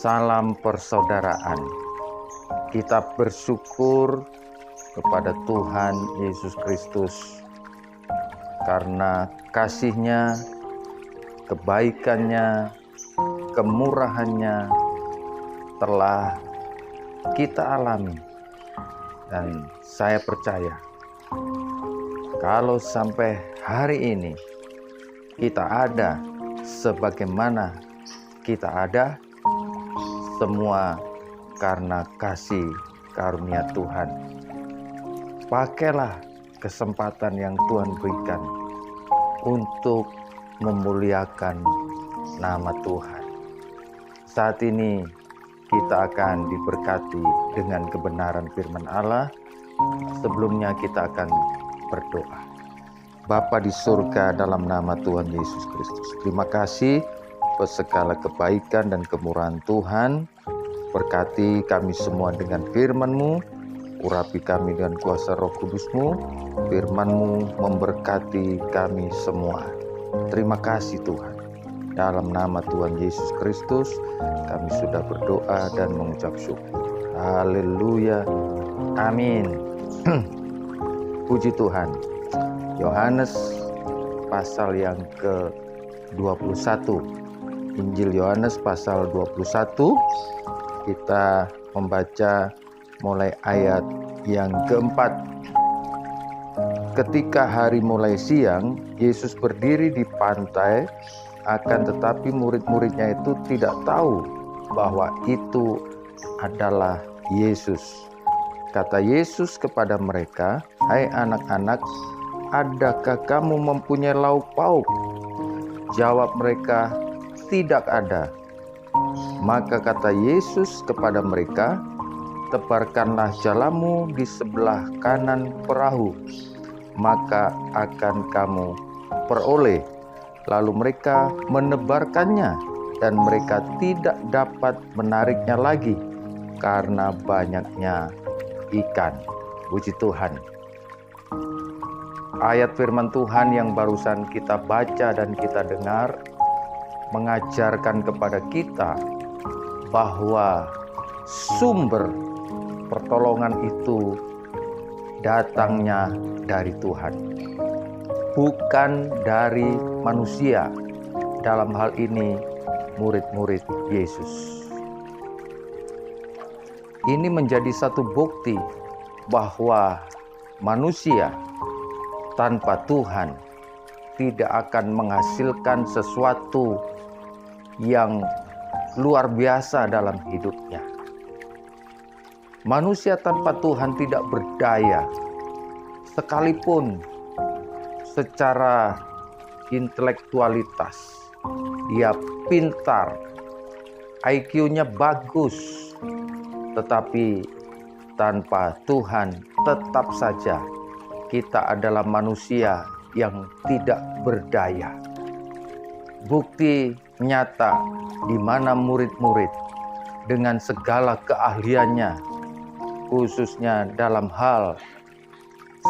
Salam persaudaraan. Kita bersyukur kepada Tuhan Yesus Kristus karena kasih-Nya, kebaikan-Nya, kemurahan-Nya telah kita alami. Dan saya percaya kalau sampai hari ini kita ada sebagaimana kita ada, semua karena kasih karunia Tuhan. Pakailah kesempatan yang Tuhan berikan untuk memuliakan nama Tuhan. Saat ini kita akan diberkati dengan kebenaran firman Allah. Sebelumnya kita akan berdoa. Bapa di surga, dalam nama Tuhan Yesus Kristus, terima kasih atas segala kebaikan dan kemurahan Tuhan. Berkati kami semua dengan firman-Mu, urapi kami dengan kuasa Roh Kudus-Mu. Firman-Mu memberkati kami semua. Terima kasih Tuhan. Dalam nama Tuhan Yesus Kristus, kami sudah berdoa dan mengucap syukur. Haleluya. Amin. Puji Tuhan. Yohanes pasal yang ke-21. Injil Yohanes pasal 21. Kita membaca mulai ayat yang keempat. Ketika hari mulai siang, Yesus berdiri di pantai, akan tetapi murid-muridnya itu tidak tahu bahwa itu adalah Yesus. Kata Yesus kepada mereka, "Hai anak-anak, adakah kamu mempunyai lauk pauk?" Jawab mereka, "Tidak ada." Maka kata Yesus kepada mereka, "Tebarkanlah jalamu di sebelah kanan perahu, maka akan kamu peroleh." Lalu mereka menebarkannya, dan mereka tidak dapat menariknya lagi karena banyaknya ikan. Puji Tuhan. Ayat firman Tuhan yang barusan kita baca dan kita dengar mengajarkan kepada kita bahwa sumber pertolongan itu datangnya dari Tuhan, bukan dari manusia. Dalam hal ini murid-murid Yesus. Ini menjadi satu bukti bahwa manusia tanpa Tuhan tidak akan menghasilkan sesuatu yang luar biasa dalam hidupnya. Manusia tanpa Tuhan tidak berdaya, sekalipun secara intelektualitas dia pintar, IQ-nya bagus, tetapi tanpa Tuhan tetap saja kita adalah manusia yang tidak berdaya. Bukti nyata di mana murid-murid dengan segala keahliannya, khususnya dalam hal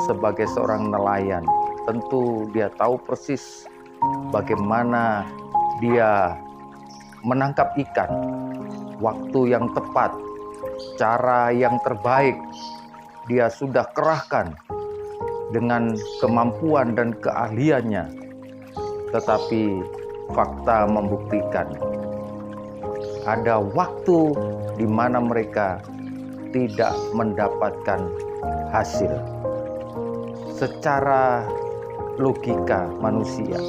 sebagai seorang nelayan, tentu dia tahu persis bagaimana dia menangkap ikan, waktu yang tepat, cara yang terbaik dia sudah kerahkan dengan kemampuan dan keahliannya. Tetapi fakta membuktikan ada waktu di mana mereka tidak mendapatkan hasil. Secara logika manusia,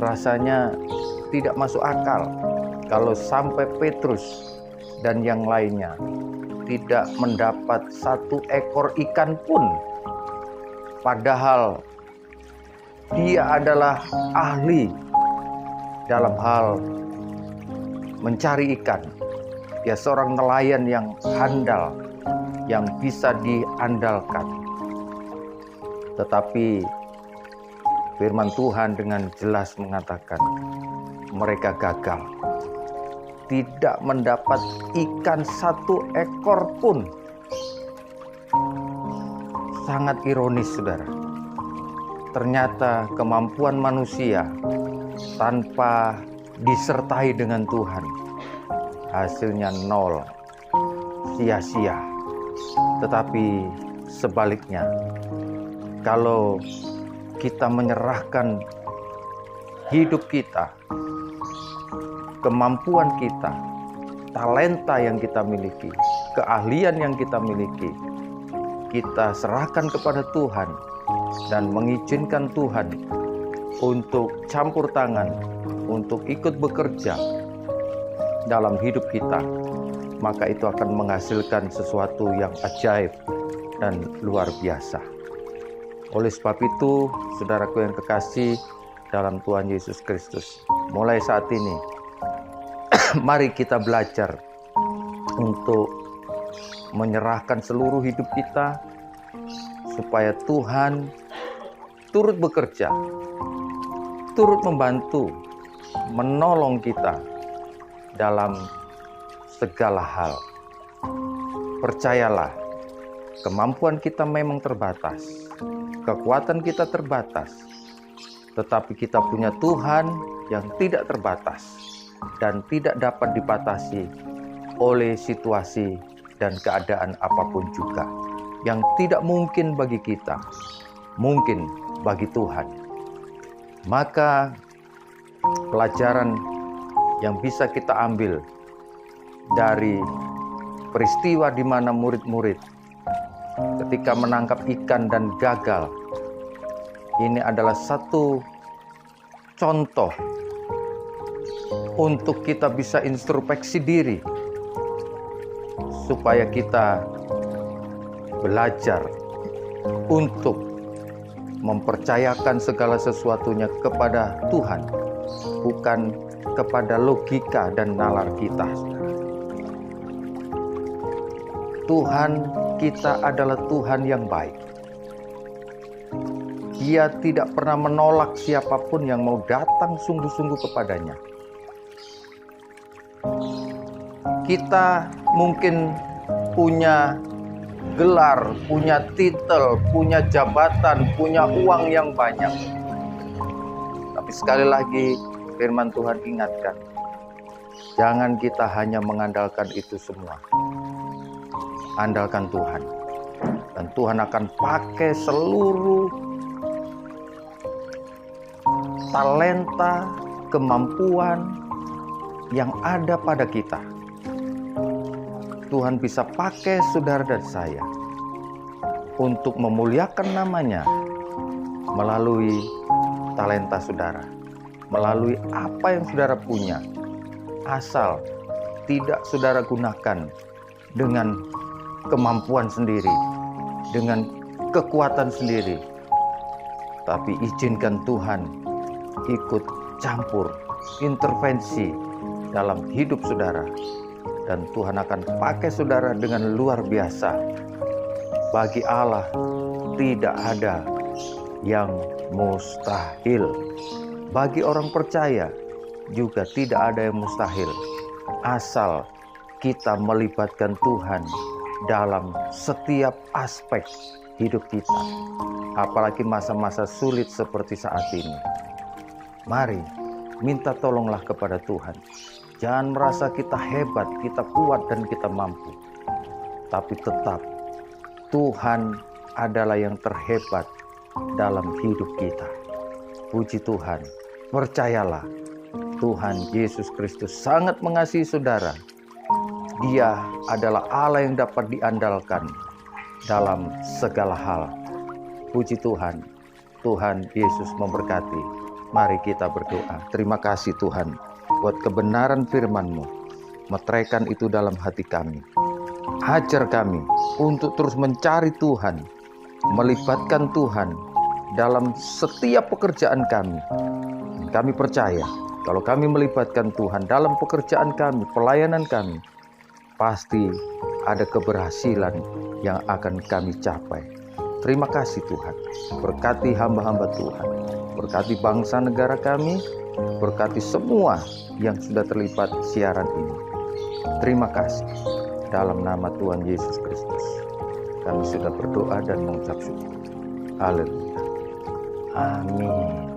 rasanya tidak masuk akal kalau sampai Petrus dan yang lainnya tidak mendapat satu ekor ikan pun. Padahal dia adalah ahli dalam hal mencari ikan. Dia seorang nelayan yang handal, yang bisa diandalkan. Tetapi firman Tuhan dengan jelas mengatakan mereka gagal. Tidak mendapat ikan satu ekor pun. Sangat ironis, saudara. Ternyata kemampuan manusia tanpa disertai dengan Tuhan hasilnya nol, sia-sia. Tetapi sebaliknya, kalau kita menyerahkan hidup kita, kemampuan kita, talenta yang kita miliki, keahlian yang kita miliki, kita serahkan kepada Tuhan dan mengizinkan Tuhan untuk campur tangan, untuk ikut bekerja dalam hidup kita, maka itu akan menghasilkan sesuatu yang ajaib dan luar biasa. Oleh sebab itu, saudaraku yang kekasih dalam Tuhan Yesus Kristus, mulai saat ini, mari kita belajar untuk menyerahkan seluruh hidup kita, supaya Tuhan turut bekerja, turut membantu, menolong kita dalam segala hal. Percayalah, kemampuan kita memang terbatas, kekuatan kita terbatas, tetapi kita punya Tuhan yang tidak terbatas dan tidak dapat dibatasi oleh situasi dan keadaan apapun juga. Yang tidak mungkin bagi kita, mungkin bagi Tuhan. Maka pelajaran yang bisa kita ambil dari peristiwa di mana murid-murid ketika menangkap ikan dan gagal, ini adalah satu contoh untuk kita bisa introspeksi diri, supaya kita belajar untuk mempercayakan segala sesuatunya kepada Tuhan, bukan kepada logika dan nalar kita. Tuhan kita adalah Tuhan yang baik. Dia tidak pernah menolak siapapun yang mau datang sungguh-sungguh kepadanya. Kita mungkin punya gelar, punya titel, punya jabatan, punya uang yang banyak. Tapi sekali lagi firman Tuhan ingatkan, jangan kita hanya mengandalkan itu semua. Andalkan Tuhan, dan Tuhan akan pakai seluruh talenta, kemampuan yang ada pada kita. Tuhan bisa pakai saudara dan saya untuk memuliakan namanya melalui talenta saudara, melalui apa yang saudara punya, asal tidak saudara gunakan dengan kemampuan sendiri, dengan kekuatan sendiri, tapi izinkan Tuhan ikut campur, intervensi dalam hidup saudara, dan Tuhan akan pakai saudara dengan luar biasa. Bagi Allah tidak ada yang mustahil. Bagi orang percaya juga tidak ada yang mustahil, asal kita melibatkan Tuhan dalam setiap aspek hidup kita, apalagi masa-masa sulit seperti saat ini. Mari minta tolonglah kepada Tuhan. Jangan merasa kita hebat, kita kuat dan kita mampu, tapi tetap Tuhan adalah yang terhebat dalam hidup kita. Puji Tuhan, percayalah, Tuhan Yesus Kristus sangat mengasihi saudara. Dia adalah Allah yang dapat diandalkan dalam segala hal. Puji Tuhan, Tuhan Yesus memberkati. Mari kita berdoa. Terima kasih Tuhan buat kebenaran firman-Mu. Meteraikan itu dalam hati kami. Ajar kami untuk terus mencari Tuhan, melibatkan Tuhan dalam setiap pekerjaan kami. Kami percaya kalau kami melibatkan Tuhan dalam pekerjaan kami, pelayanan kami, pasti ada keberhasilan yang akan kami capai. Terima kasih Tuhan. Berkati hamba-hamba Tuhan. Berkati bangsa negara kami. Berkati semua yang sudah terlibat siaran ini. Terima kasih. Dalam nama Tuhan Yesus Kristus, kami sudah berdoa dan mengucap syukur. Haleluya. Amin.